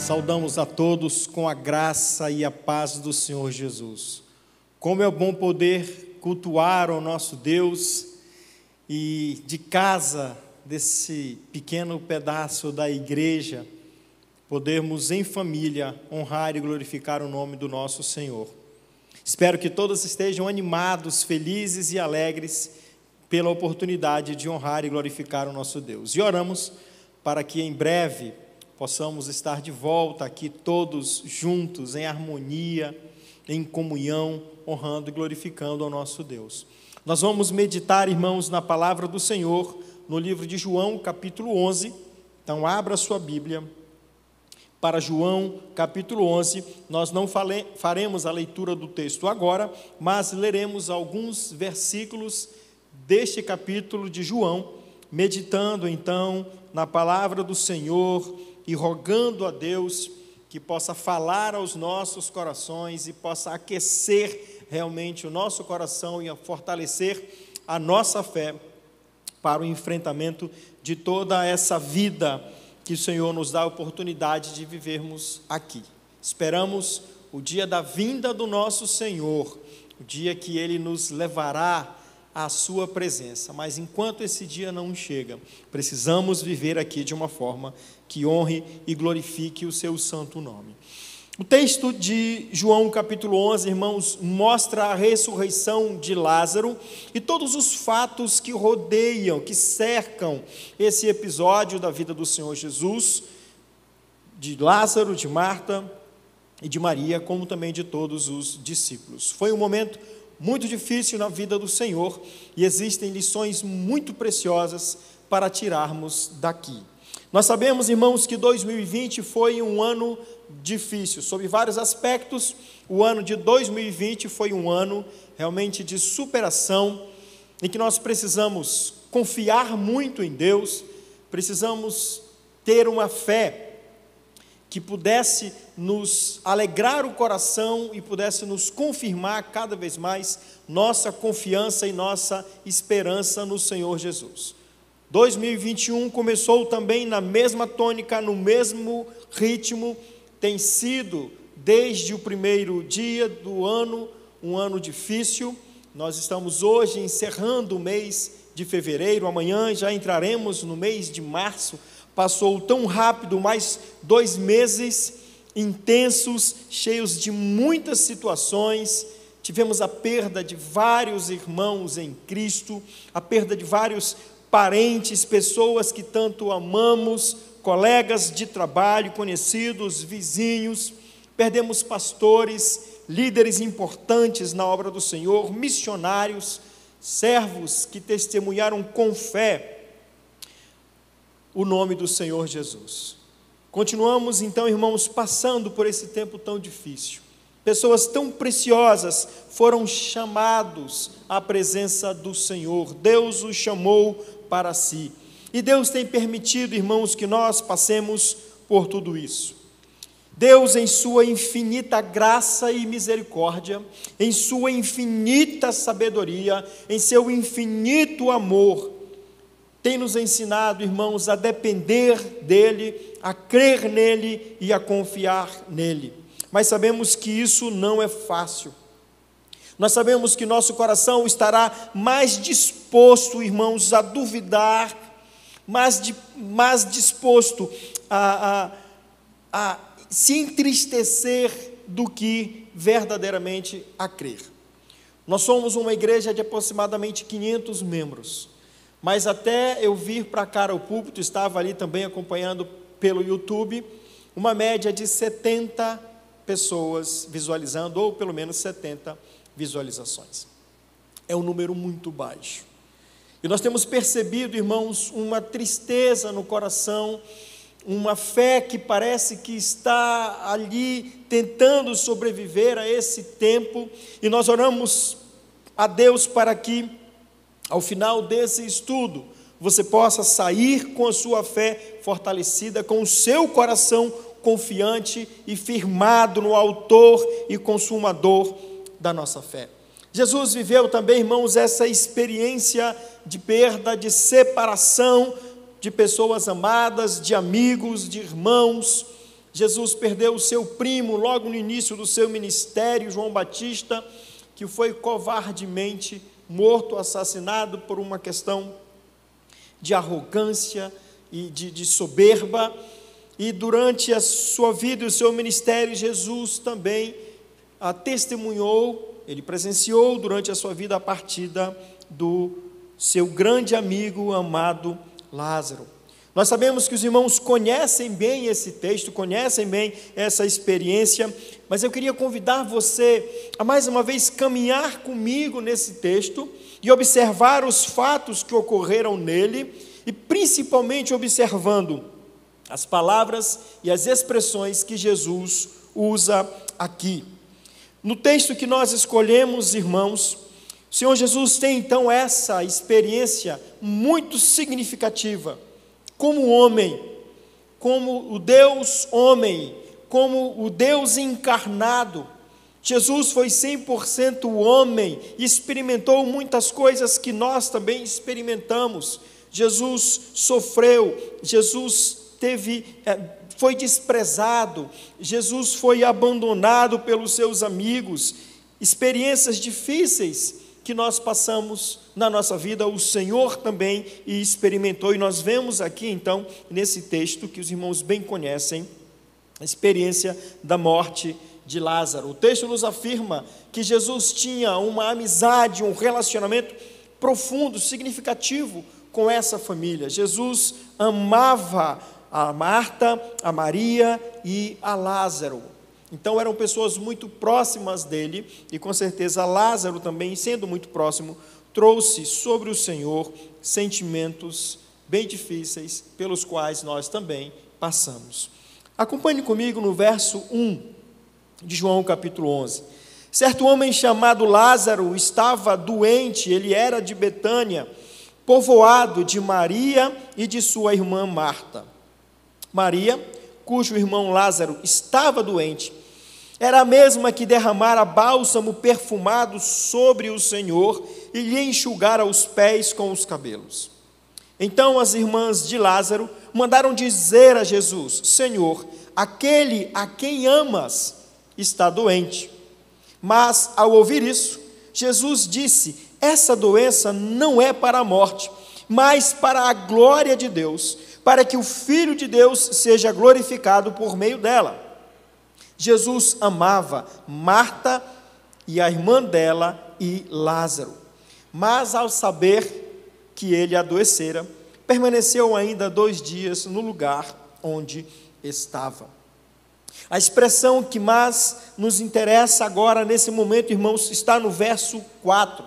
Saudamos a todos com a graça e a paz do Senhor Jesus. Como é bom poder cultuar o nosso Deus e de casa, desse pequeno pedaço da igreja, podermos em família honrar e glorificar o nome do nosso Senhor. Espero que todos estejam animados, felizes e alegres pela oportunidade de honrar e glorificar o nosso Deus. E oramos para que em breve possamos estar de volta aqui todos juntos, em harmonia, em comunhão, honrando e glorificando ao nosso Deus. Nós vamos meditar, irmãos, na palavra do Senhor, no livro de João, capítulo 11. Então, abra sua Bíblia para João, capítulo 11. Nós não faremos a leitura do texto agora, mas leremos alguns versículos deste capítulo de João, meditando, então, na palavra do Senhor e rogando a Deus que possa falar aos nossos corações e possa aquecer realmente o nosso coração e fortalecer a nossa fé para o enfrentamento de toda essa vida que o Senhor nos dá a oportunidade de vivermos aqui. Esperamos o dia da vinda do nosso Senhor, o dia que Ele nos levará à sua presença, mas enquanto esse dia não chega, precisamos viver aqui de uma forma que honre e glorifique o seu santo nome. O texto de João capítulo 11, irmãos, mostra a ressurreição de Lázaro e todos os fatos que rodeiam, que cercam esse episódio da vida do Senhor Jesus, de Lázaro, de Marta e de Maria, como também de todos os discípulos. Foi um momento muito difícil na vida do Senhor e existem lições muito preciosas para tirarmos daqui. Nós sabemos, irmãos, que 2020 foi um ano difícil, sob vários aspectos. O ano de 2020 foi um ano realmente de superação, em que nós precisamos confiar muito em Deus, precisamos ter uma fé que pudesse nos alegrar o coração e pudesse nos confirmar cada vez mais nossa confiança e nossa esperança no Senhor Jesus. 2021 começou também na mesma tônica, no mesmo ritmo, tem sido desde o primeiro dia do ano, um ano difícil. Nós estamos hoje encerrando o mês de fevereiro, amanhã já entraremos no mês de março. Passou tão rápido, mais 2 meses intensos, cheios de muitas situações. Tivemos a perda de vários irmãos em Cristo, a perda de vários parentes, pessoas que tanto amamos, colegas de trabalho, conhecidos, vizinhos. Perdemos pastores, líderes importantes na obra do Senhor, missionários, servos que testemunharam com fé o nome do Senhor Jesus. Continuamos então, irmãos, passando por esse tempo tão difícil. Pessoas tão preciosas foram chamados à presença do Senhor. Deus os chamou para si. E Deus tem permitido, irmãos, que nós passemos por tudo isso. Deus, em sua infinita graça e misericórdia, em sua infinita sabedoria, em seu infinito amor, tem nos ensinado, irmãos, a depender dEle, a crer nele e a confiar nele. Mas sabemos que isso não é fácil. Nós sabemos que nosso coração estará mais disposto, irmãos, a duvidar, mais disposto a se entristecer do que verdadeiramente a crer. Nós somos uma igreja de aproximadamente 500 membros. Mas até eu vir para cá ao púlpito, estava ali também acompanhando pelo YouTube, uma média de 70 pessoas visualizando, ou pelo menos 70 visualizações. É um número muito baixo. E nós temos percebido, irmãos, uma tristeza no coração, uma fé que parece que está ali tentando sobreviver a esse tempo, e nós oramos a Deus para que ao final desse estudo, você possa sair com a sua fé fortalecida, com o seu coração confiante e firmado no autor e consumador da nossa fé. Jesus viveu também, irmãos, essa experiência de perda, de separação de pessoas amadas, de amigos, de irmãos, Jesus perdeu o seu primo logo no início do seu ministério, João Batista, que foi covardemente morto, assassinado por uma questão de arrogância e de soberba. E durante a sua vida e o seu ministério, Jesus também testemunhou, ele presenciou durante a sua vida a partida do seu grande amigo amado Lázaro. Nós sabemos que os irmãos conhecem bem esse texto, conhecem bem essa experiência, mas eu queria convidar você a mais uma vez caminhar comigo nesse texto e observar os fatos que ocorreram nele e principalmente observando as palavras e as expressões que Jesus usa aqui. No texto que nós escolhemos, irmãos, o Senhor Jesus tem então essa experiência muito significativa, como homem, como o Deus homem, como o Deus encarnado. Jesus foi 100% homem e experimentou muitas coisas que nós também experimentamos. Jesus sofreu, Jesus foi desprezado, Jesus foi abandonado pelos seus amigos, experiências difíceis que nós passamos na nossa vida, o Senhor também experimentou, e nós vemos aqui então, nesse texto que os irmãos bem conhecem, a experiência da morte de Lázaro. O texto nos afirma que Jesus tinha uma amizade, um relacionamento profundo, significativo com essa família. Jesus amava a Marta, a Maria e a Lázaro. Então eram pessoas muito próximas dele, e com certeza Lázaro também, sendo muito próximo, trouxe sobre o Senhor sentimentos bem difíceis, pelos quais nós também passamos. Acompanhe comigo no verso 1 de João capítulo 11. Certo homem chamado Lázaro estava doente, ele era de Betânia, povoado de Maria e de sua irmã Marta. Maria, cujo irmão Lázaro estava doente, era a mesma que derramara bálsamo perfumado sobre o Senhor e lhe enxugara os pés com os cabelos. Então as irmãs de Lázaro mandaram dizer a Jesus: Senhor, aquele a quem amas está doente. Mas ao ouvir isso, Jesus disse: essa doença não é para a morte, mas para a glória de Deus, para que o Filho de Deus seja glorificado por meio dela. Jesus amava Marta e a irmã dela e Lázaro, mas ao saber que ele adoecera, permaneceu ainda 2 dias no lugar onde estava. A expressão que mais nos interessa agora nesse momento, irmãos, está no verso 4.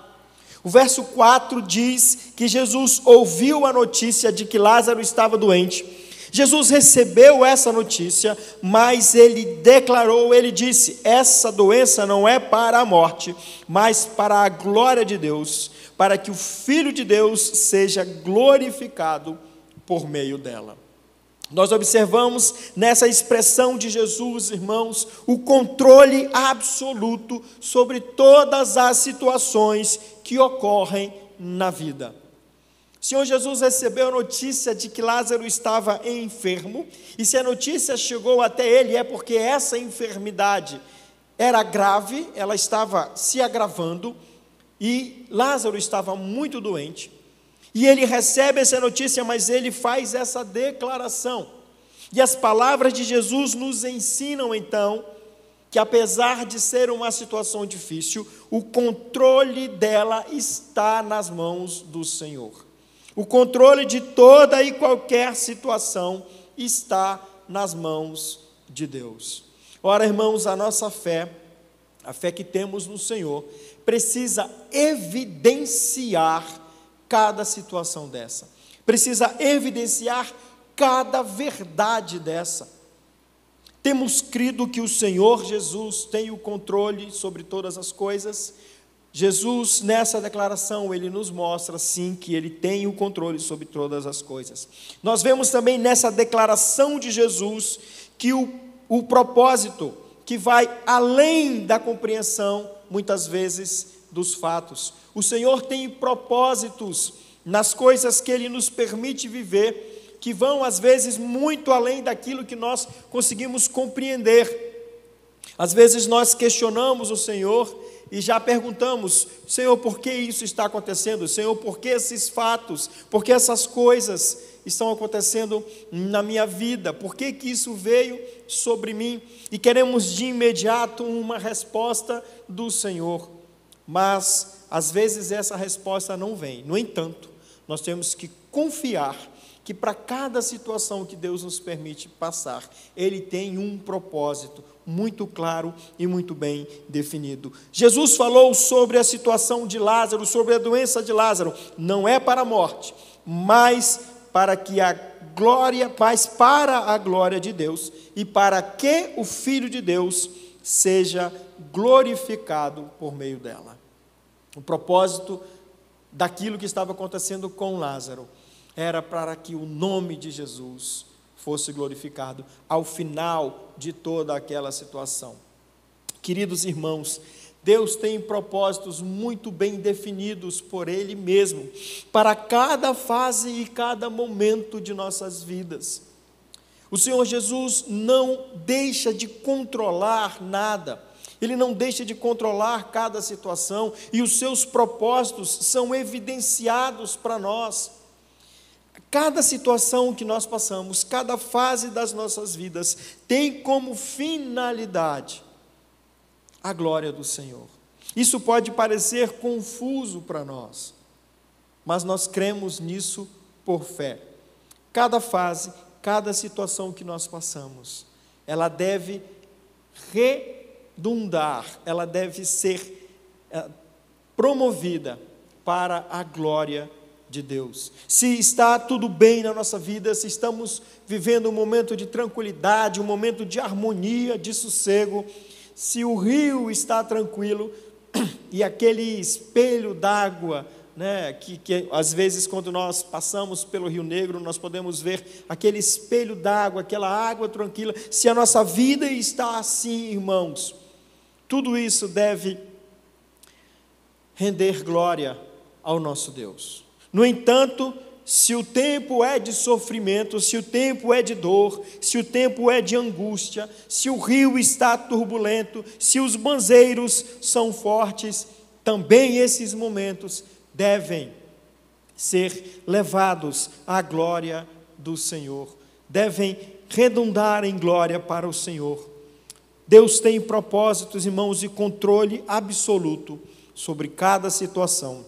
O verso 4 diz que Jesus ouviu a notícia de que Lázaro estava doente. Jesus recebeu essa notícia, mas ele declarou, ele disse: essa doença não é para a morte, mas para a glória de Deus, para que o Filho de Deus seja glorificado por meio dela. Nós observamos nessa expressão de Jesus, irmãos, o controle absoluto sobre todas as situações que ocorrem na vida. O Senhor Jesus recebeu a notícia de que Lázaro estava enfermo, e se a notícia chegou até ele é porque essa enfermidade era grave, ela estava se agravando, e Lázaro estava muito doente. E ele recebe essa notícia, mas ele faz essa declaração. E as palavras de Jesus nos ensinam então que apesar de ser uma situação difícil, o controle dela está nas mãos do Senhor. O controle de toda e qualquer situação está nas mãos de Deus. Ora, irmãos, a nossa fé, a fé que temos no Senhor, precisa evidenciar cada situação dessa, precisa evidenciar cada verdade dessa. Temos crido que o Senhor Jesus tem o controle sobre todas as coisas. Jesus, nessa declaração, ele nos mostra, sim, que ele tem o controle sobre todas as coisas. Nós vemos também nessa declaração de Jesus, que o propósito, que vai além da compreensão, muitas vezes, dos fatos. O Senhor tem propósitos nas coisas que ele nos permite viver, que vão, às vezes, muito além daquilo que nós conseguimos compreender. Às vezes nós questionamos o Senhor e já perguntamos: Senhor, por que isso está acontecendo? Senhor, por que esses fatos? Por que essas coisas estão acontecendo na minha vida? Por que que isso veio sobre mim? E queremos de imediato uma resposta do Senhor, mas às vezes essa resposta não vem. No entanto, nós temos que confiar que para cada situação que Deus nos permite passar, Ele tem um propósito muito claro e muito bem definido. Jesus falou sobre a situação de Lázaro, sobre a doença de Lázaro, não é para a morte, mas para a glória de Deus e para que o Filho de Deus seja glorificado por meio dela. O propósito daquilo que estava acontecendo com Lázaro era para que o nome de Jesus fosse glorificado ao final de toda aquela situação. Queridos irmãos, Deus tem propósitos muito bem definidos por Ele mesmo, para cada fase e cada momento de nossas vidas. O Senhor Jesus não deixa de controlar nada, Ele não deixa de controlar cada situação, e os seus propósitos são evidenciados para nós. Cada situação que nós passamos, cada fase das nossas vidas, tem como finalidade a glória do Senhor. Isso pode parecer confuso para nós, mas nós cremos nisso por fé. Cada fase, cada situação que nós passamos, ela deve redundar, ela deve ser promovida para a glória de Deus. Se está tudo bem na nossa vida, se estamos vivendo um momento de tranquilidade, um momento de harmonia, de sossego, se o rio está tranquilo e aquele espelho d'água, né, que às vezes quando nós passamos pelo Rio Negro, nós podemos ver aquele espelho d'água, aquela água tranquila. Se a nossa vida está assim, irmãos, tudo isso deve render glória ao nosso Deus. No entanto, se o tempo é de sofrimento, se o tempo é de dor, se o tempo é de angústia, se o rio está turbulento, se os banzeiros são fortes, também esses momentos devem ser levados à glória do Senhor, devem redundar em glória para o Senhor. Deus tem propósitos, irmãos, e controle absoluto sobre cada situação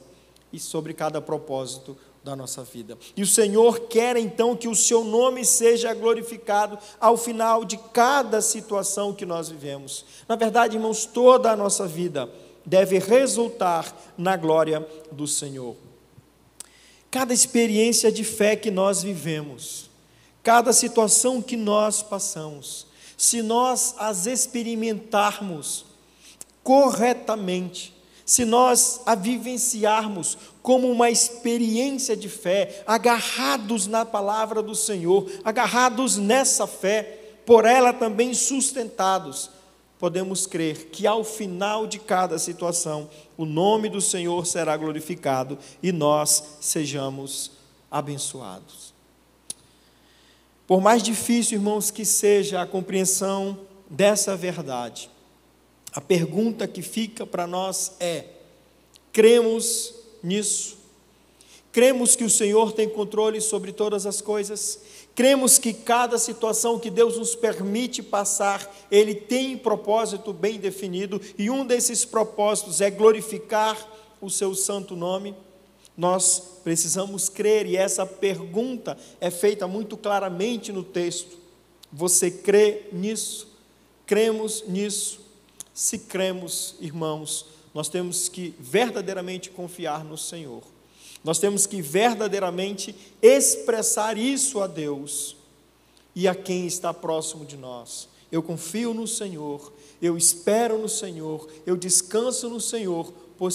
e sobre cada propósito da nossa vida. E o Senhor quer então que o seu nome seja glorificado ao final de cada situação que nós vivemos. Na verdade, irmãos, toda a nossa vida deve resultar na glória do Senhor. Cada experiência de fé que nós vivemos, cada situação que nós passamos, se nós as experimentarmos corretamente, se nós a vivenciarmos como uma experiência de fé, agarrados na palavra do Senhor, agarrados nessa fé, por ela também sustentados, podemos crer que ao final de cada situação, o nome do Senhor será glorificado e nós sejamos abençoados. Por mais difícil, irmãos, que seja a compreensão dessa verdade, a pergunta que fica para nós é: cremos nisso? Cremos que o Senhor tem controle sobre todas as coisas? Cremos que cada situação que Deus nos permite passar, Ele tem um propósito bem definido, e um desses propósitos é glorificar o seu santo nome? Nós precisamos crer, e essa pergunta é feita muito claramente no texto. Você crê nisso? Cremos nisso? Se cremos, irmãos, nós temos que verdadeiramente confiar no Senhor. Nós temos que verdadeiramente expressar isso a Deus e a quem está próximo de nós. Eu confio no Senhor, eu espero no Senhor, eu descanso no Senhor, pois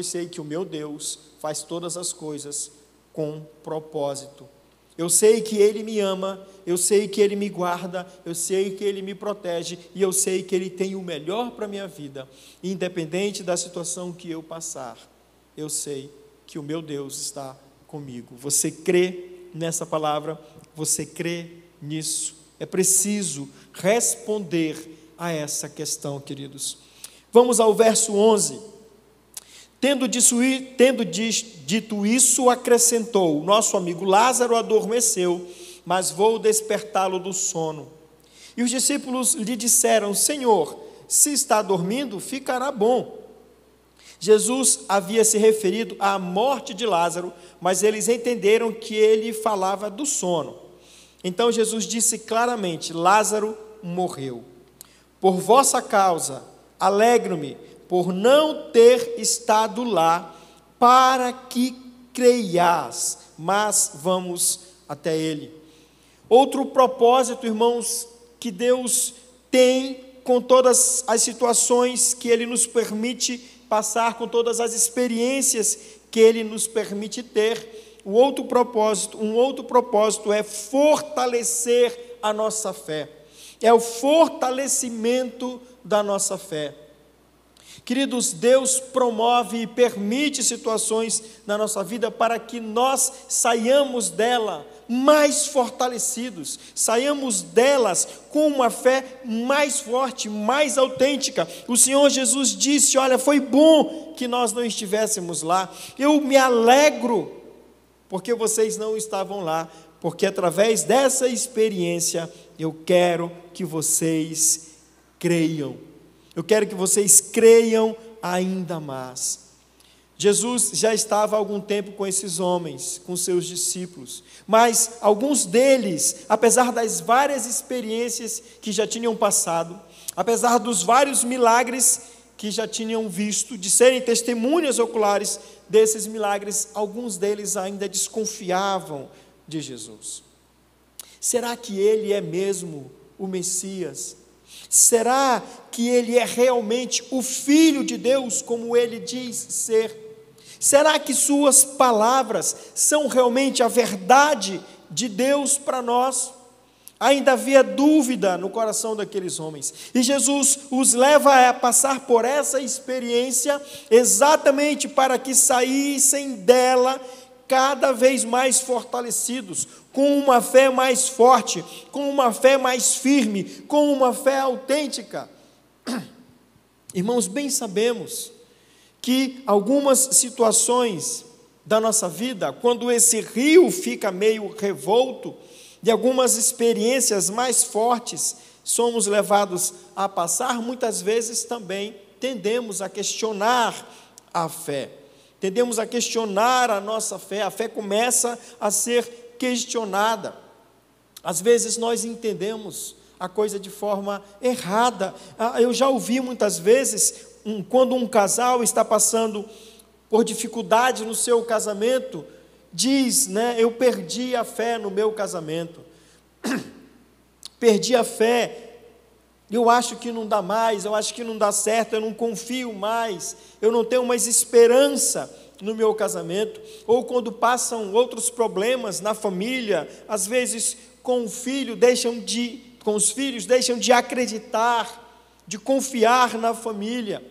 sei que o meu Deus faz todas as coisas com propósito. Eu sei que Ele me ama, eu sei que Ele me guarda, eu sei que Ele me protege, e eu sei que Ele tem o melhor para a minha vida. Independente da situação que eu passar, eu sei que o meu Deus está comigo. Você crê nessa palavra? Você crê nisso? É preciso responder a essa questão, queridos. Vamos ao verso 11. Tendo dito isso, acrescentou: nosso amigo Lázaro adormeceu, mas vou despertá-lo do sono. E os discípulos lhe disseram: Senhor, se está dormindo, ficará bom. Jesus havia se referido à morte de Lázaro, mas eles entenderam que ele falava do sono. Então Jesus disse claramente: Lázaro morreu. Por vossa causa, alegro-me por não ter estado lá, para que creias, mas vamos até ele. Outro propósito, irmãos, que Deus tem com todas as situações que Ele nos permite passar, com todas as experiências que Ele nos permite ter, um outro propósito é fortalecer a nossa fé, é o fortalecimento da nossa fé. Queridos, Deus promove e permite situações na nossa vida para que nós saiamos dela mais fortalecidos, saiamos delas com uma fé mais forte, mais autêntica. O Senhor Jesus disse: olha, foi bom que nós não estivéssemos lá, eu me alegro porque vocês não estavam lá, porque através dessa experiência eu quero que vocês creiam. Eu quero que vocês creiam ainda mais. Jesus já estava há algum tempo com esses homens, com seus discípulos, mas alguns deles, apesar das várias experiências que já tinham passado, apesar dos vários milagres que já tinham visto, de serem testemunhas oculares desses milagres, alguns deles ainda desconfiavam de Jesus. Será que ele é mesmo o Messias? Será que ele é realmente o Filho de Deus, como ele diz ser? Será que suas palavras são realmente a verdade de Deus para nós? Ainda havia dúvida no coração daqueles homens, e Jesus os leva a passar por essa experiência, exatamente para que saíssem dela cada vez mais fortalecidos, com uma fé mais forte, com uma fé mais firme, com uma fé autêntica. Irmãos, bem sabemos que algumas situações da nossa vida, quando esse rio fica meio revolto, de algumas experiências mais fortes somos levados a passar, muitas vezes também tendemos a questionar a fé. Tendemos a questionar a nossa fé, a fé começa a ser questionada. Às vezes nós entendemos a coisa de forma errada. Eu já ouvi muitas vezes, quando um casal está passando por dificuldade no seu casamento, diz, eu perdi a fé no meu casamento, perdi a fé, eu acho que não dá mais, eu acho que não dá certo, eu não confio mais, eu não tenho mais esperança no meu casamento. Ou quando passam outros problemas na família, às vezes com os filhos deixam de acreditar, de confiar na família.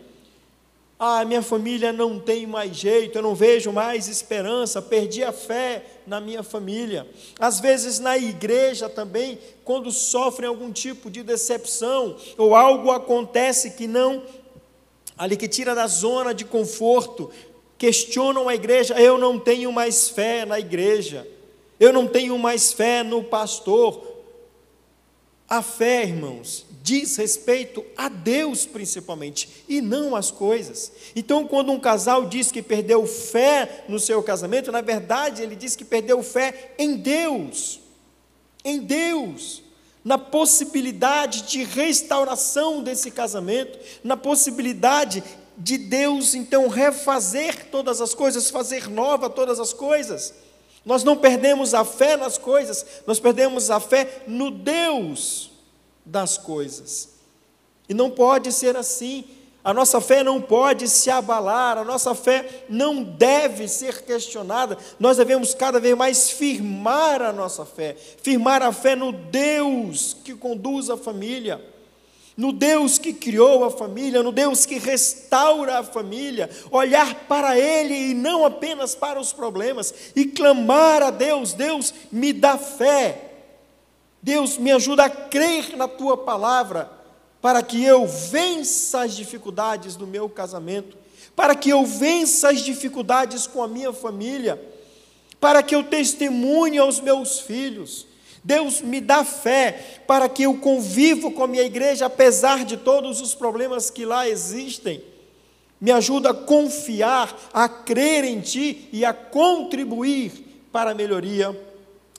Minha família não tem mais jeito, eu não vejo mais esperança, perdi a fé na minha família. Às vezes na igreja também, quando sofrem algum tipo de decepção, ou algo acontece que tira da zona de conforto, questionam a igreja: eu não tenho mais fé na igreja, eu não tenho mais fé no pastor. A fé, irmãos, diz respeito a Deus principalmente, e não às coisas. Então, quando um casal diz que perdeu fé no seu casamento, na verdade, ele diz que perdeu fé em Deus, na possibilidade de restauração desse casamento, na possibilidade de Deus, então, refazer todas as coisas, fazer nova todas as coisas. Nós não perdemos a fé nas coisas, nós perdemos a fé no Deus das coisas. E não pode ser assim. A nossa fé não pode se abalar, a nossa fé não deve ser questionada. Nós devemos cada vez mais firmar a nossa fé, firmar a fé no Deus que conduz a família. no Deus que criou a família, no Deus que restaura a família, olhar para Ele e não apenas para os problemas, e clamar a Deus: Deus, me dá fé, Deus, me ajuda a crer na Tua palavra, para que eu vença as dificuldades do meu casamento, para que eu vença as dificuldades com a minha família, para que eu testemunhe aos meus filhos. Deus, me dá fé para que eu conviva com a minha igreja, apesar de todos os problemas que lá existem. Me ajuda a confiar, a crer em Ti e a contribuir para a melhoria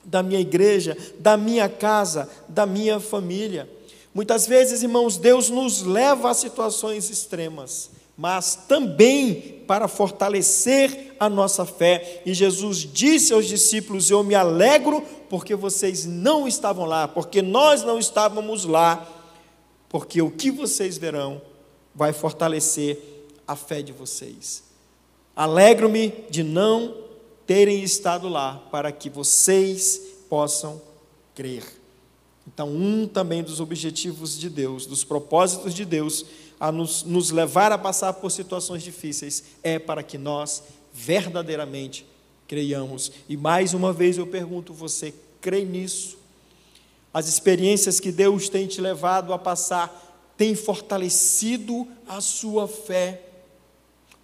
da minha igreja, da minha casa, da minha família. Muitas vezes, irmãos, Deus nos leva a situações extremas, mas também para fortalecer a nossa fé. E Jesus disse aos discípulos: eu me alegro porque vocês não estavam lá, porque nós não estávamos lá, porque o que vocês verão vai fortalecer a fé de vocês. Alegro-me de não terem estado lá, para que vocês possam crer. Então, também dos objetivos de Deus, dos propósitos de Deus, a nos levar a passar por situações difíceis, é para que nós verdadeiramente creiamos. E mais uma vez eu pergunto: você crê nisso? As experiências que Deus tem te levado a passar têm fortalecido a sua fé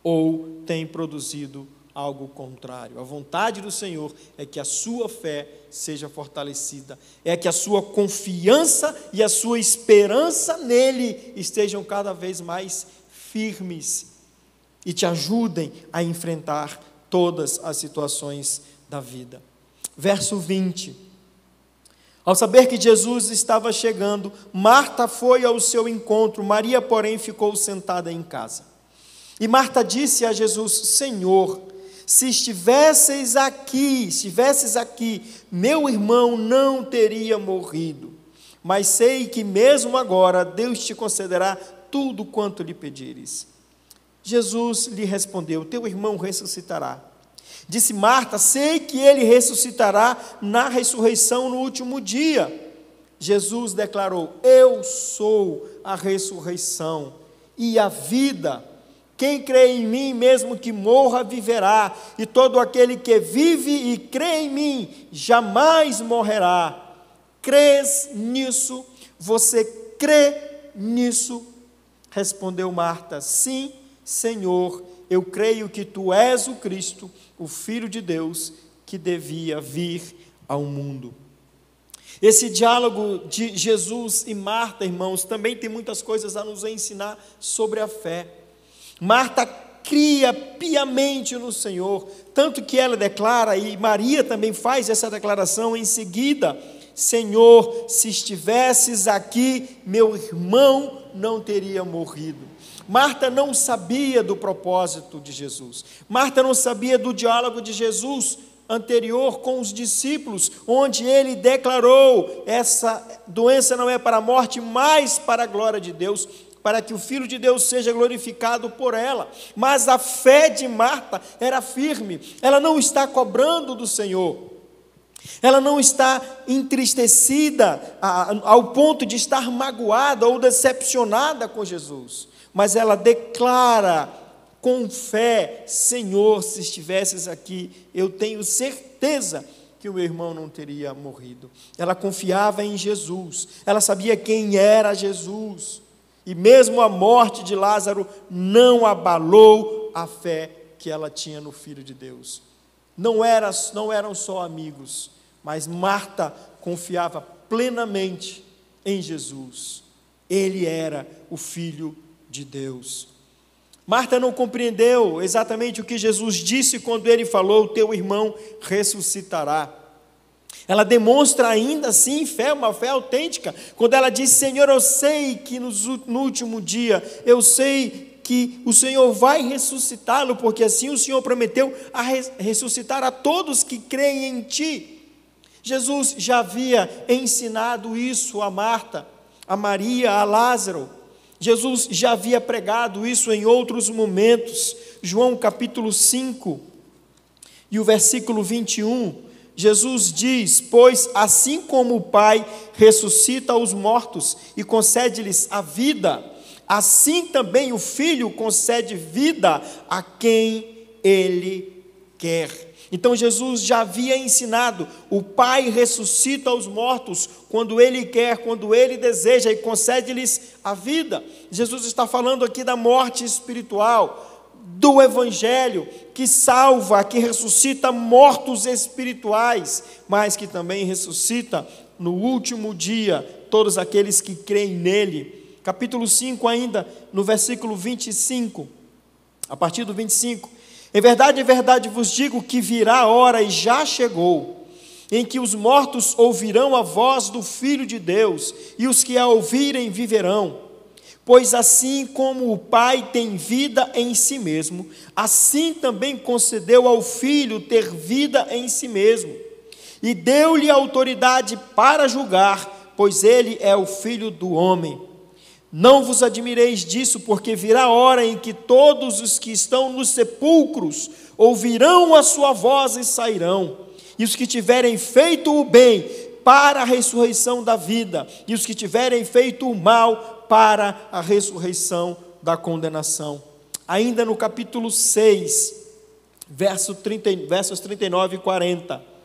ou têm produzido algo contrário? A vontade do Senhor é que a sua fé seja fortalecida, é que a sua confiança e a sua esperança nele estejam cada vez mais firmes e te ajudem a enfrentar todas as situações da vida. Verso 20: ao saber que Jesus estava chegando, Marta foi ao seu encontro, Maria, porém, ficou sentada em casa. E Marta disse a Jesus: Senhor, se estivesses aqui, meu irmão não teria morrido. Mas sei que mesmo agora Deus te concederá tudo quanto lhe pedires. Jesus lhe respondeu: teu irmão ressuscitará. Disse Marta: sei que ele ressuscitará na ressurreição no último dia. Jesus declarou: eu sou a ressurreição e a vida. Quem crê em mim, mesmo que morra, viverá, e todo aquele que vive e crê em mim, jamais morrerá. Crês nisso? Você crê nisso? Respondeu Marta: sim, Senhor, eu creio que tu és o Cristo, o Filho de Deus, que devia vir ao mundo. Esse diálogo de Jesus e Marta, irmãos, também tem muitas coisas a nos ensinar sobre a fé. Marta cria piamente no Senhor, tanto que ela declara, e Maria também faz essa declaração em seguida: Senhor, se estivesses aqui, meu irmão não teria morrido. Marta não sabia do propósito de Jesus. Marta não sabia do diálogo de Jesus anterior com os discípulos, onde ele declarou: essa doença não é para a morte, mas para a glória de Deus, para que o Filho de Deus seja glorificado por ela. Mas a fé de Marta era firme. Ela não está cobrando do Senhor, ela não está entristecida ao ponto de estar magoada ou decepcionada com Jesus, mas ela declara com fé: Senhor, se estivesses aqui, eu tenho certeza que o meu irmão não teria morrido. Ela confiava em Jesus, ela sabia quem era Jesus, e mesmo a morte de Lázaro não abalou a fé que ela tinha no Filho de Deus. Não eram só amigos, mas Marta confiava plenamente em Jesus. Ele era o Filho de Deus. Marta não compreendeu exatamente o que Jesus disse quando ele falou: teu irmão ressuscitará. Ela demonstra ainda assim fé, uma fé autêntica, quando ela diz: Senhor, eu sei que no último dia, eu sei que o Senhor vai ressuscitá-lo, porque assim o Senhor prometeu a ressuscitar a todos que creem em Ti. Jesus já havia ensinado isso a Marta, a Maria, a Lázaro. Jesus já havia pregado isso em outros momentos. João capítulo 5 e o versículo 21, Jesus diz: pois assim como o Pai ressuscita os mortos e concede-lhes a vida, assim também o Filho concede vida a quem Ele quer. Então Jesus já havia ensinado: o Pai ressuscita os mortos quando Ele quer, quando Ele deseja, e concede-lhes a vida. Jesus está falando aqui da morte espiritual, do Evangelho, que salva, que ressuscita mortos espirituais, mas que também ressuscita no último dia todos aqueles que creem nele. Capítulo 5 ainda, no versículo 25, a partir do 25: em verdade vos digo que virá a hora, e já chegou, em que os mortos ouvirão a voz do Filho de Deus, e os que a ouvirem viverão. Pois assim como o Pai tem vida em si mesmo, assim também concedeu ao Filho ter vida em si mesmo, e deu-lhe autoridade para julgar, pois ele é o Filho do homem. Não vos admireis disso, porque virá a hora em que todos os que estão nos sepulcros ouvirão a sua voz e sairão, e os que tiverem feito o bem para a ressurreição da vida, e os que tiverem feito o mal para a ressurreição da condenação. Ainda no capítulo 6, versos 39 e 40.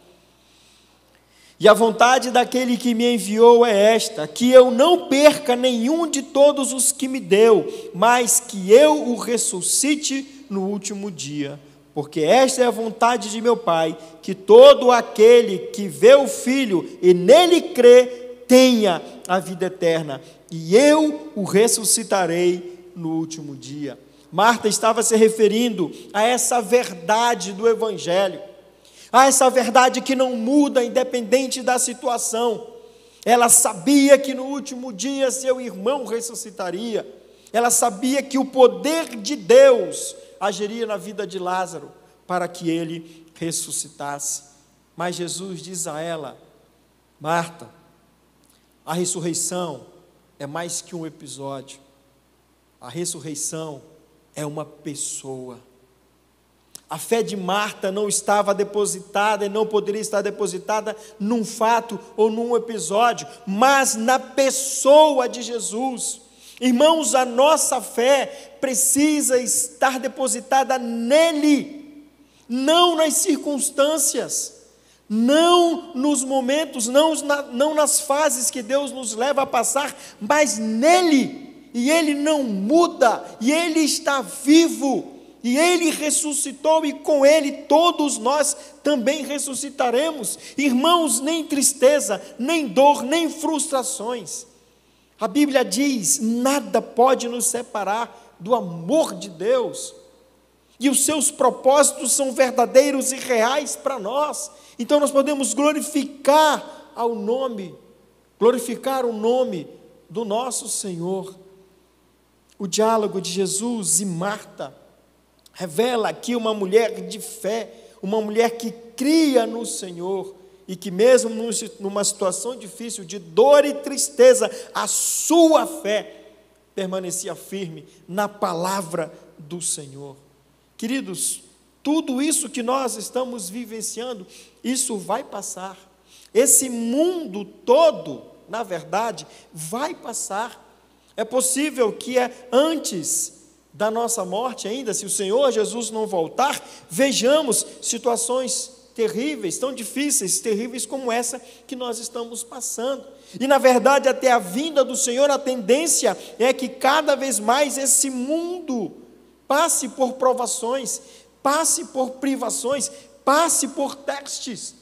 E a vontade daquele que me enviou é esta: que eu não perca nenhum de todos os que me deu, mas que eu o ressuscite no último dia. Porque esta é a vontade de meu Pai, que todo aquele que vê o Filho e nele crê, tenha a vida eterna, e eu o ressuscitarei no último dia. Marta estava se referindo a essa verdade do Evangelho, a essa verdade que não muda independente da situação. Ela sabia que no último dia seu irmão ressuscitaria, ela sabia que o poder de Deus agiria na vida de Lázaro para que ele ressuscitasse. Mas Jesus diz a ela: Marta, a ressurreição é mais que um episódio, a ressurreição é uma pessoa. A fé de Marta não estava depositada e não poderia estar depositada num fato ou num episódio, mas na pessoa de Jesus. Irmãos, a nossa fé precisa estar depositada nele, não nas circunstâncias, não nos momentos, não nas fases que Deus nos leva a passar, mas nele. E ele não muda, e ele está vivo, e ele ressuscitou, e com ele todos nós também ressuscitaremos. Irmãos, nem tristeza, nem dor, nem frustrações. A Bíblia diz: nada pode nos separar do amor de Deus, e os seus propósitos são verdadeiros e reais para nós. Então nós podemos glorificar o nome do nosso Senhor. O diálogo de Jesus e Marta revela aqui uma mulher de fé, uma mulher que cria no Senhor, e que mesmo numa situação difícil, de dor e tristeza, a sua fé permanecia firme na palavra do Senhor. Queridos, tudo isso que nós estamos vivenciando, isso vai passar. Esse mundo todo, na verdade, vai passar. É possível que antes da nossa morte ainda, se o Senhor Jesus não voltar, vejamos situações terríveis, tão difíceis, terríveis como essa que nós estamos passando. E na verdade, até a vinda do Senhor, a tendência é que cada vez mais esse mundo passe por provações, passe por privações, passe por testes,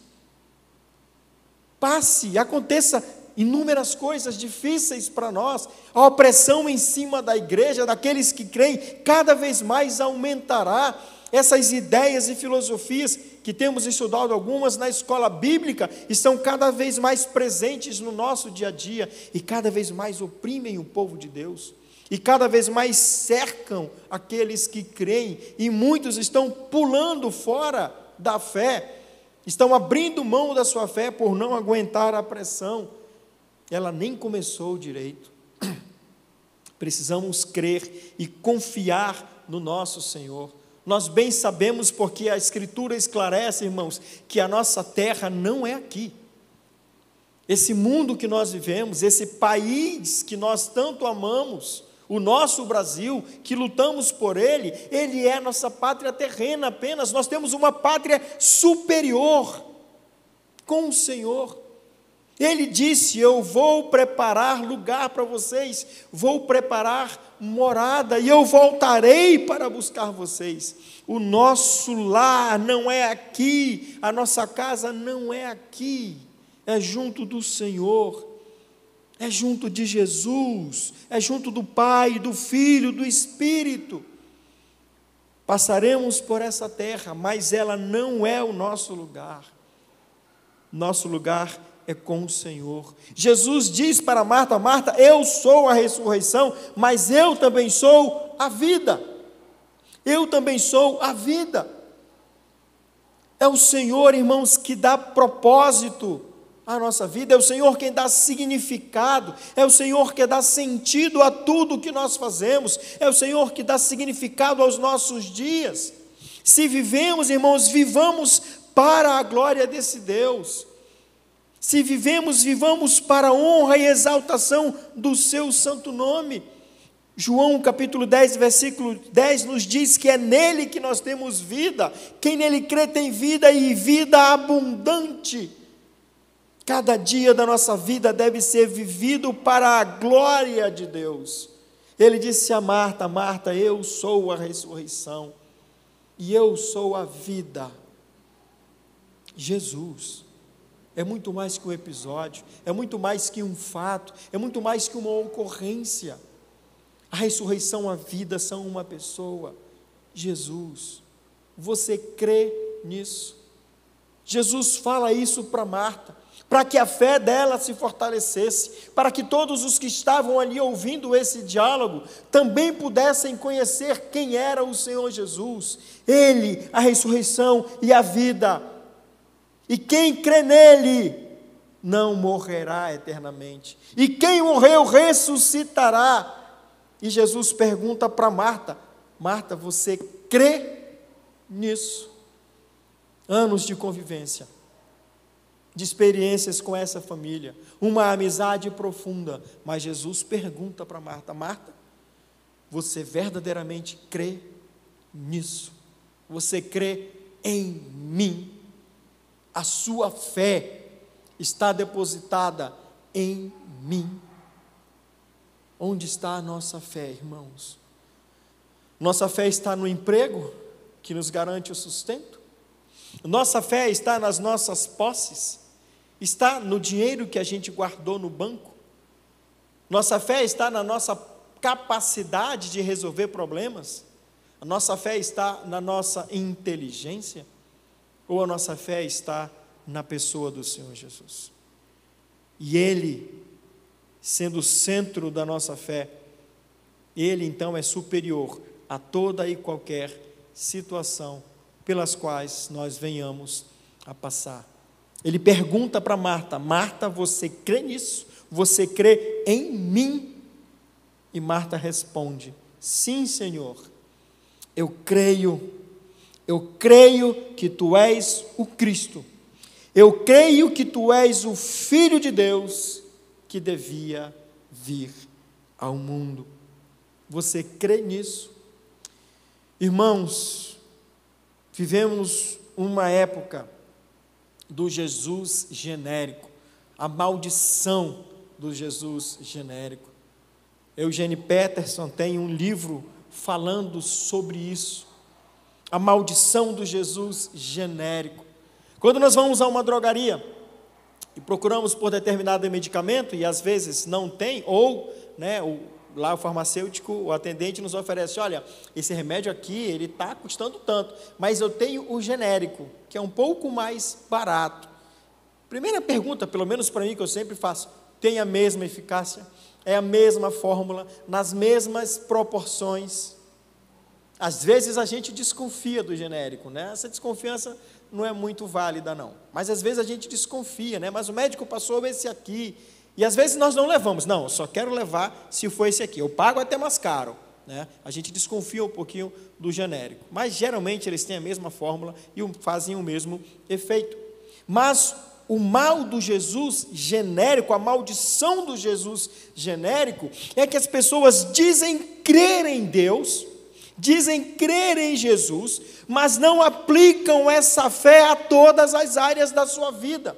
aconteça inúmeras coisas difíceis para nós. A opressão em cima da igreja, daqueles que creem, cada vez mais aumentará. Essas ideias e filosofias que temos estudado, algumas na escola bíblica, estão cada vez mais presentes no nosso dia a dia, e cada vez mais oprimem o povo de Deus, e cada vez mais cercam aqueles que creem, e muitos estão pulando fora da fé, estão abrindo mão da sua fé por não aguentar a pressão. Ela nem começou direito. Precisamos crer e confiar no nosso Senhor. Nós bem sabemos, porque a Escritura esclarece, irmãos, que a nossa terra não é aqui. Esse mundo que nós vivemos, esse país que nós tanto amamos, o nosso Brasil, que lutamos por ele é nossa pátria terrena apenas. Nós temos uma pátria superior com o Senhor. Ele disse: eu vou preparar lugar para vocês, vou preparar morada, e eu voltarei para buscar vocês. O nosso lar não é aqui, a nossa casa não é aqui, é junto do Senhor, é junto de Jesus, é junto do Pai, do Filho, do Espírito. Passaremos por essa terra, mas ela não é o nosso lugar. Nosso lugar é com o Senhor. Jesus diz para Marta: Marta, eu sou a ressurreição, mas eu também sou a vida. Eu também sou a vida. É o Senhor, irmãos, que dá propósito à nossa vida, é o Senhor quem dá significado, é o Senhor que dá sentido a tudo que nós fazemos, é o Senhor que dá significado aos nossos dias. Se vivemos, irmãos, vivamos para a glória desse Deus. Se vivemos, vivamos para a honra e exaltação do seu santo nome. João capítulo 10, versículo 10 nos diz que é nele que nós temos vida. Quem nele crê tem vida, e vida abundante. Cada dia da nossa vida deve ser vivido para a glória de Deus. Ele disse a Marta: Marta, eu sou a ressurreição e eu sou a vida. Jesus é muito mais que um episódio, é muito mais que um fato, é muito mais que uma ocorrência. A ressurreição e a vida são uma pessoa, Jesus. Você crê nisso? Jesus fala isso para Marta, para que a fé dela se fortalecesse, para que todos os que estavam ali ouvindo esse diálogo também pudessem conhecer quem era o Senhor Jesus. Ele, a ressurreição e a vida. E quem crê nele não morrerá eternamente. E quem morreu ressuscitará. E Jesus pergunta para Marta: Marta, você crê nisso? Anos de convivência, de experiências com essa família, uma amizade profunda. Mas Jesus pergunta para Marta: Marta, você verdadeiramente crê nisso? Você crê em mim? A sua fé está depositada em mim. Onde está a nossa fé, irmãos? Nossa fé está no emprego que nos garante o sustento? Nossa fé está nas nossas posses? Está no dinheiro que a gente guardou no banco? Nossa fé está na nossa capacidade de resolver problemas? A nossa fé está na nossa inteligência? Ou a nossa fé está na pessoa do Senhor Jesus? E Ele, sendo o centro da nossa fé, Ele então é superior a toda e qualquer situação pelas quais nós venhamos a passar. Ele pergunta para Marta: Marta, você crê nisso? Você crê em mim? E Marta responde: sim, Senhor, eu creio que tu és o Cristo, eu creio que tu és o Filho de Deus que devia vir ao mundo. Você crê nisso? Irmãos, vivemos uma época do Jesus genérico, a maldição do Jesus genérico. Eugene Peterson tem um livro falando sobre isso, a maldição do Jesus genérico. Quando nós vamos a uma drogaria e procuramos por determinado medicamento e às vezes não tem, ou lá o farmacêutico, o atendente nos oferece: olha, esse remédio aqui, ele está custando tanto, mas eu tenho o genérico, que é um pouco mais barato. Primeira pergunta, pelo menos para mim, que eu sempre faço: tem a mesma eficácia? É a mesma fórmula, nas mesmas proporções? Às vezes a gente desconfia do genérico, Essa desconfiança não é muito válida, não. Mas às vezes a gente desconfia, Mas o médico passou esse aqui. E às vezes nós não levamos. Não, eu só quero levar se for esse aqui. Eu pago até mais caro, né? A gente desconfia um pouquinho do genérico, mas geralmente eles têm a mesma fórmula e fazem o mesmo efeito. Mas o mal do Jesus genérico, a maldição do Jesus genérico, é que as pessoas dizem crer em Deus, dizem crer em Jesus, mas não aplicam essa fé a todas as áreas da sua vida.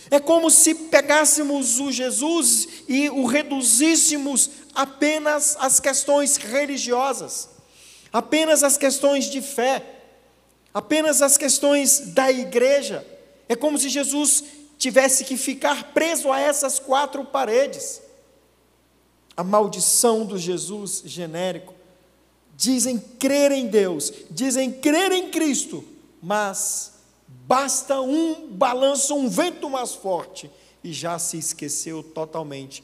É como se pegássemos o Jesus e o reduzíssemos apenas às questões religiosas, apenas às questões de fé, apenas às questões da igreja. É como se Jesus tivesse que ficar preso a essas 4 paredes. A maldição do Jesus genérico. Dizem crer em Deus, dizem crer em Cristo, mas basta um balanço, um vento mais forte, e já se esqueceu totalmente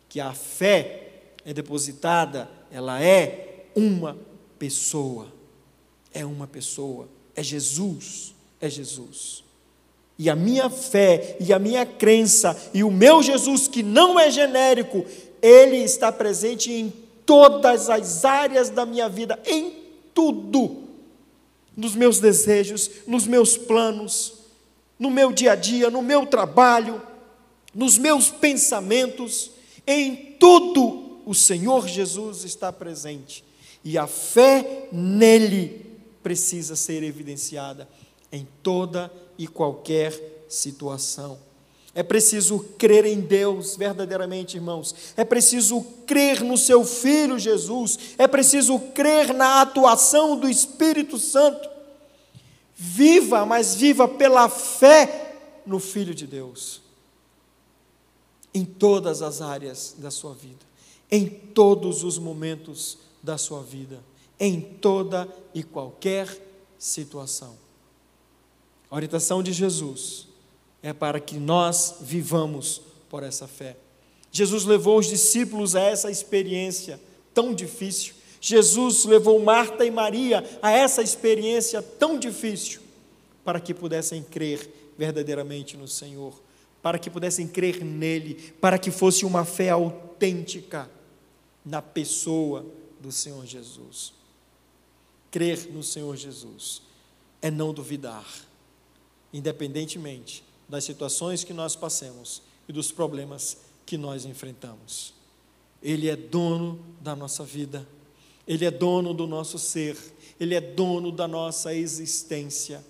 que a fé é depositada, ela é uma pessoa, é uma pessoa, é Jesus, é Jesus. E a minha fé, e a minha crença, e o meu Jesus, que não é genérico, ele está presente em todas as áreas da minha vida, em tudo, nos meus desejos, nos meus planos, no meu dia a dia, no meu trabalho, nos meus pensamentos, em tudo o Senhor Jesus está presente, e a fé nele precisa ser evidenciada em toda e qualquer situação. É preciso crer em Deus verdadeiramente, irmãos. É preciso crer no seu Filho Jesus. É preciso crer na atuação do Espírito Santo. Viva, mas viva pela fé no Filho de Deus. Em todas as áreas da sua vida. Em todos os momentos da sua vida. Em toda e qualquer situação. A orientação de Jesus é para que nós vivamos por essa fé. Jesus levou os discípulos a essa experiência tão difícil. Jesus levou Marta e Maria a essa experiência tão difícil, para que pudessem crer verdadeiramente no Senhor, para que pudessem crer nele, para que fosse uma fé autêntica na pessoa do Senhor Jesus. Crer no Senhor Jesus é não duvidar, independentemente das situações que nós passemos e dos problemas que nós enfrentamos. Ele é dono da nossa vida, Ele é dono do nosso ser, Ele é dono da nossa existência,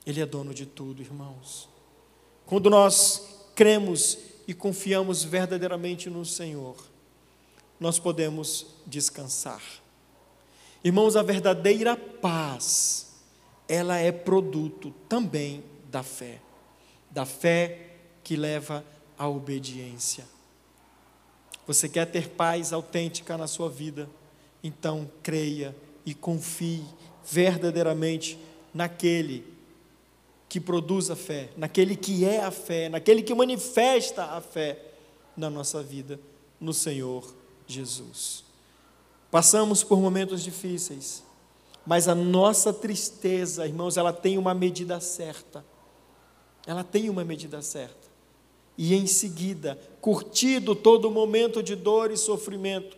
Ele é dono de tudo, irmãos. Quando nós cremos e confiamos verdadeiramente no Senhor, nós podemos descansar. Irmãos, a verdadeira paz, ela é produto também da fé que leva à obediência. Você quer ter paz autêntica na sua vida? Então creia e confie verdadeiramente naquele que produz a fé, naquele que é a fé, naquele que manifesta a fé na nossa vida, no Senhor Jesus. Passamos por momentos difíceis, mas a nossa tristeza, irmãos, ela tem uma medida certa. Ela tem uma medida certa. E em seguida, curtido todo momento de dor e sofrimento,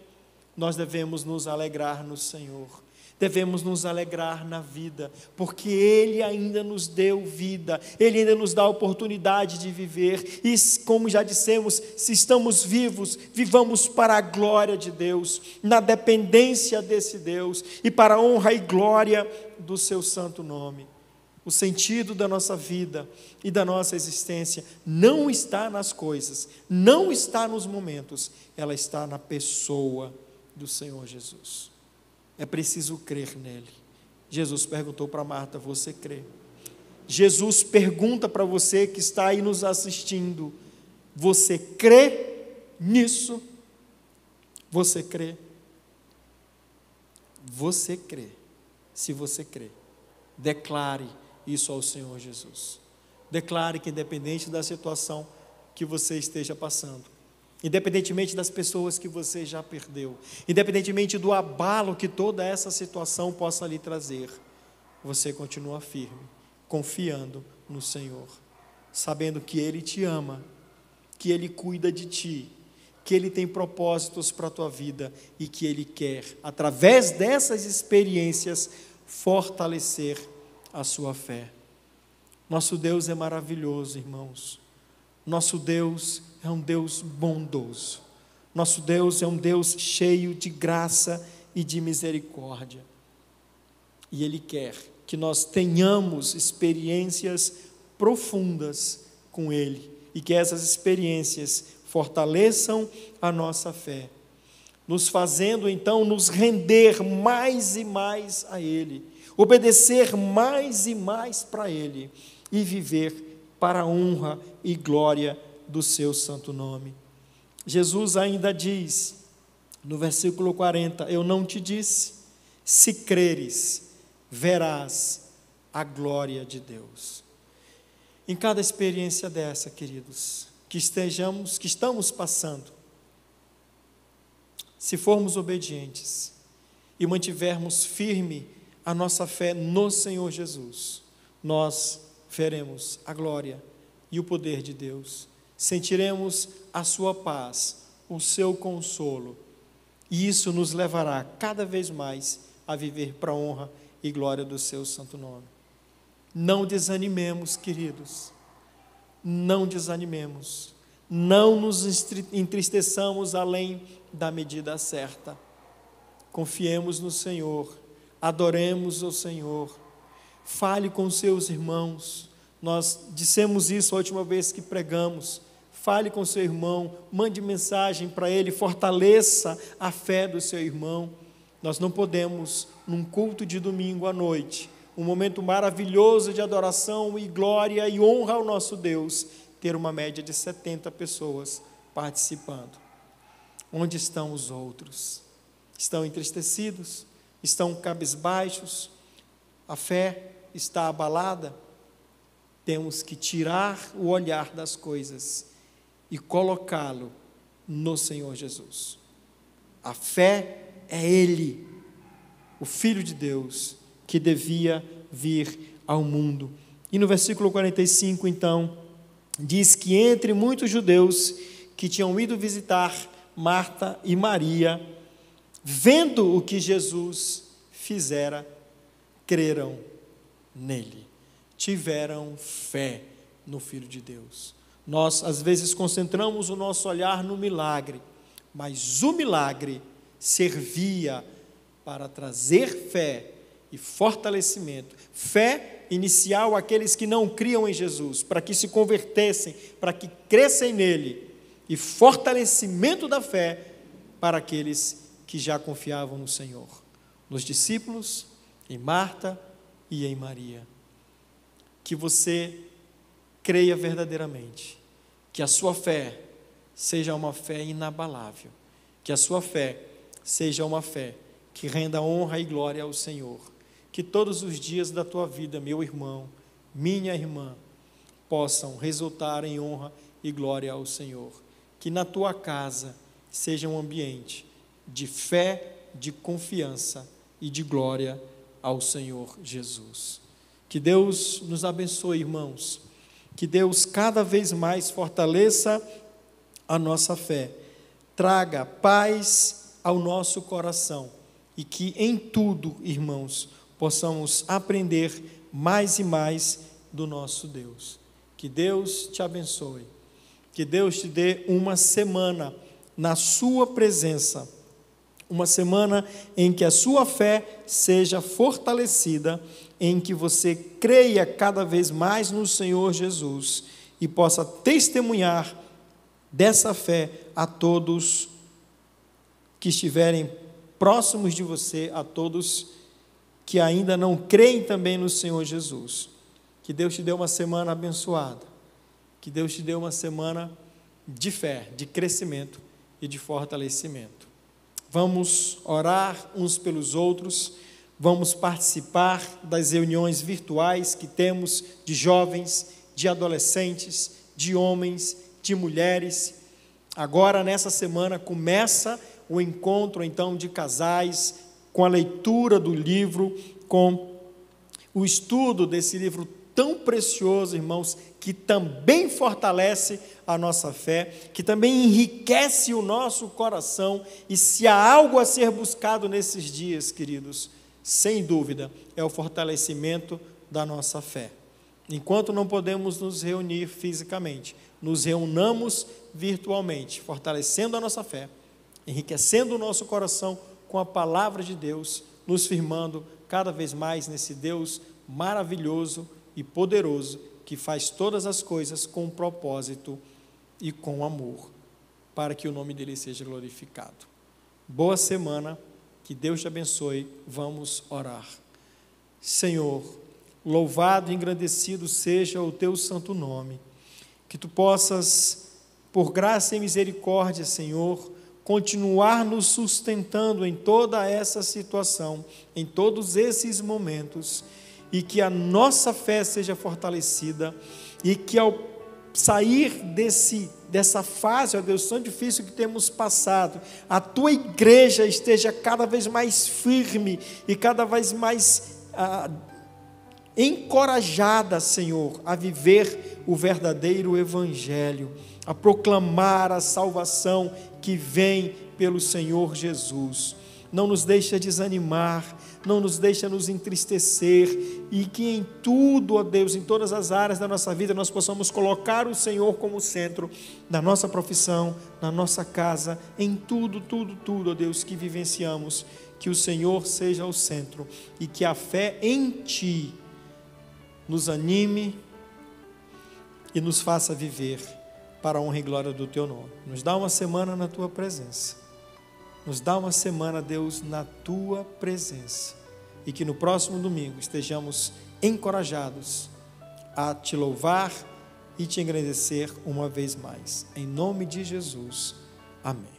nós devemos nos alegrar no Senhor. Devemos nos alegrar na vida, porque Ele ainda nos deu vida, Ele ainda nos dá a oportunidade de viver, e como já dissemos, se estamos vivos, vivamos para a glória de Deus, na dependência desse Deus, e para a honra e glória do seu santo nome. O sentido da nossa vida e da nossa existência não está nas coisas, não está nos momentos, ela está na pessoa do Senhor Jesus. É preciso crer nele. Jesus perguntou para Marta: você crê? Jesus pergunta para você que está aí nos assistindo: você crê nisso? Você crê? Você crê. Se você crê, declare isso ao Senhor Jesus. Declare que, independente da situação que você esteja passando, independentemente das pessoas que você já perdeu, independentemente do abalo que toda essa situação possa lhe trazer, você continua firme, confiando no Senhor, sabendo que Ele te ama, que Ele cuida de ti, que Ele tem propósitos para a tua vida e que Ele quer, através dessas experiências, fortalecer a sua fé. Nosso Deus é maravilhoso, irmãos. Nosso Deus é um Deus bondoso. Nosso Deus é um Deus cheio de graça e de misericórdia. E Ele quer que nós tenhamos experiências profundas com Ele e que essas experiências fortaleçam a nossa fé, nos fazendo então nos render mais e mais a Ele, obedecer mais e mais para Ele e viver para a honra e glória do seu santo nome. Jesus ainda diz, no versículo 40, eu não te disse, se creres, verás a glória de Deus. Em cada experiência dessa, queridos, que estamos passando, se formos obedientes e mantivermos firme a nossa fé no Senhor Jesus, nós veremos a glória e o poder de Deus, sentiremos a sua paz, o seu consolo, e isso nos levará cada vez mais a viver para a honra e glória do seu santo nome. Não desanimemos, queridos, não desanimemos, não nos entristeçamos além da medida certa. Confiemos no Senhor, adoremos o Senhor, fale com seus irmãos. Nós dissemos isso a última vez que pregamos. Fale com seu irmão, mande mensagem para ele, fortaleça a fé do seu irmão. Nós não podemos, num culto de domingo à noite, um momento maravilhoso de adoração e glória e honra ao nosso Deus, ter uma média de 70 pessoas participando. Onde estão os outros? Estão entristecidos? Estão cabisbaixos? A fé está abalada? Temos que tirar o olhar das coisas e colocá-lo no Senhor Jesus. A fé é Ele, o Filho de Deus, que devia vir ao mundo. E no versículo 45, então, diz que entre muitos judeus que tinham ido visitar Marta e Maria, vendo o que Jesus fizera, creram nele, tiveram fé no Filho de Deus. Nós, às vezes, concentramos o nosso olhar no milagre, mas o milagre servia para trazer fé e fortalecimento. Fé inicial àqueles que não criam em Jesus, para que se convertessem, para que crescem nele, e fortalecimento da fé para aqueles que já confiavam no Senhor, nos discípulos, em Marta e em Maria. Que você creia verdadeiramente, que a sua fé seja uma fé inabalável, que a sua fé seja uma fé que renda honra e glória ao Senhor, que todos os dias da tua vida, meu irmão, minha irmã, possam resultar em honra e glória ao Senhor, que na tua casa seja um ambiente de fé, de confiança e de glória ao Senhor Jesus. Que Deus nos abençoe, irmãos, que Deus cada vez mais fortaleça a nossa fé, traga paz ao nosso coração e que em tudo, irmãos, possamos aprender mais e mais do nosso Deus. Que Deus te abençoe, que Deus te dê uma semana na sua presença, uma semana em que a sua fé seja fortalecida, em que você creia cada vez mais no Senhor Jesus e possa testemunhar dessa fé a todos que estiverem próximos de você, a todos que ainda não creem também no Senhor Jesus. Que Deus te dê uma semana abençoada, que Deus te dê uma semana de fé, de crescimento e de fortalecimento. Vamos orar uns pelos outros, vamos participar das reuniões virtuais que temos de jovens, de adolescentes, de homens, de mulheres. Agora, nessa semana, começa o encontro, então, de casais, com a leitura do livro, com o estudo desse livro tão precioso, irmãos, que também fortalece a nossa fé, que também enriquece o nosso coração. E se há algo a ser buscado nesses dias, queridos, sem dúvida, é o fortalecimento da nossa fé. Enquanto não podemos nos reunir fisicamente, nos reunamos virtualmente, fortalecendo a nossa fé, enriquecendo o nosso coração com a palavra de Deus, nos firmando cada vez mais nesse Deus maravilhoso e poderoso, que faz todas as coisas com propósito e com amor, para que o nome dele seja glorificado. Boa semana, que Deus te abençoe. Vamos orar. Senhor, louvado e engrandecido seja o teu santo nome, que tu possas, por graça e misericórdia, Senhor, continuar nos sustentando em toda essa situação, em todos esses momentos, e que a nossa fé seja fortalecida, e que ao sair dessa fase, ó Deus, tão difícil que temos passado, a tua igreja esteja cada vez mais firme e cada vez mais encorajada, Senhor, a viver o verdadeiro evangelho, a proclamar a salvação que vem pelo Senhor Jesus. Não nos deixa desanimar, não nos deixa nos entristecer, e que em tudo, ó Deus, em todas as áreas da nossa vida, nós possamos colocar o Senhor como centro da nossa profissão, na nossa casa, em tudo, ó Deus, que vivenciamos, que o Senhor seja o centro, e que a fé em Ti nos anime e nos faça viver para a honra e glória do Teu nome. Nos dá uma semana na Tua presença. Nos dá uma semana, Deus, na Tua presença. E que no próximo domingo estejamos encorajados a Te louvar e Te agradecer uma vez mais. Em nome de Jesus. Amém.